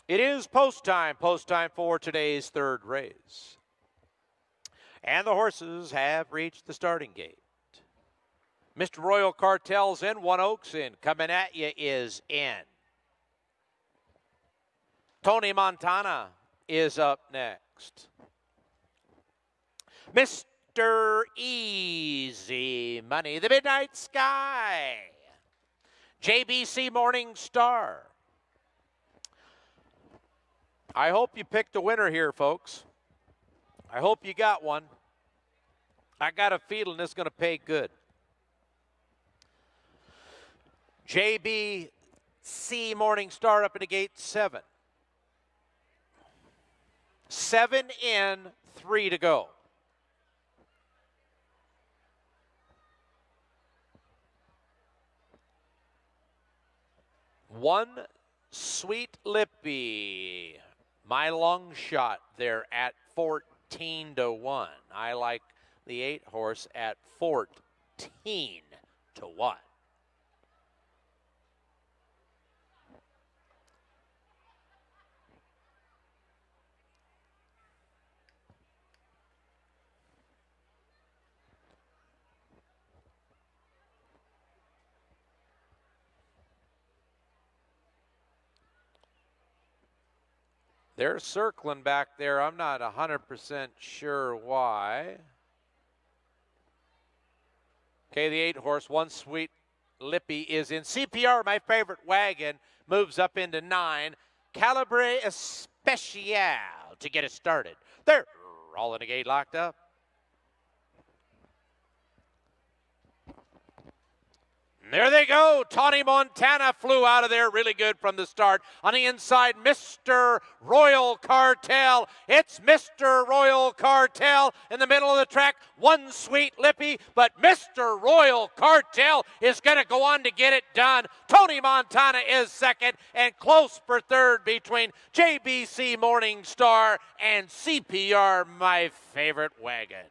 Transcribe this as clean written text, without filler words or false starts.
It is post time for today's third race. And the horses have reached the starting gate. Mr. Royal Cartel's in, One Oaks in. Coming at you is in. Tony Montana is up next. Mr. Easy Money, the Midnight Sky. JBC Morning Star. I hope you picked a winner here, folks. I hope you got one. I got a feeling this is going to pay good. JBC Morning Star up in the gate 7. 7 in, 3 to go. One Sweet Lippy. My long shot there at 14 to 1. I like the 8 horse at 14 to 1. They're circling back there. I'm not 100% sure why. Okay, the 8 horse, One Sweet Lippy is in. CPR, my favorite wagon, moves up into 9. Calibre Especial to get it started. They're all in the gate locked up. There they go. Tony Montana flew out of there really good from the start. On the inside, Mr. Royal Cartel. It's Mr. Royal Cartel in the middle of the track. One Sweet Lippy, but Mr. Royal Cartel is going to go on to get it done. Tony Montana is second and close for third between JBC Morning Star and CPR, my favorite wagon.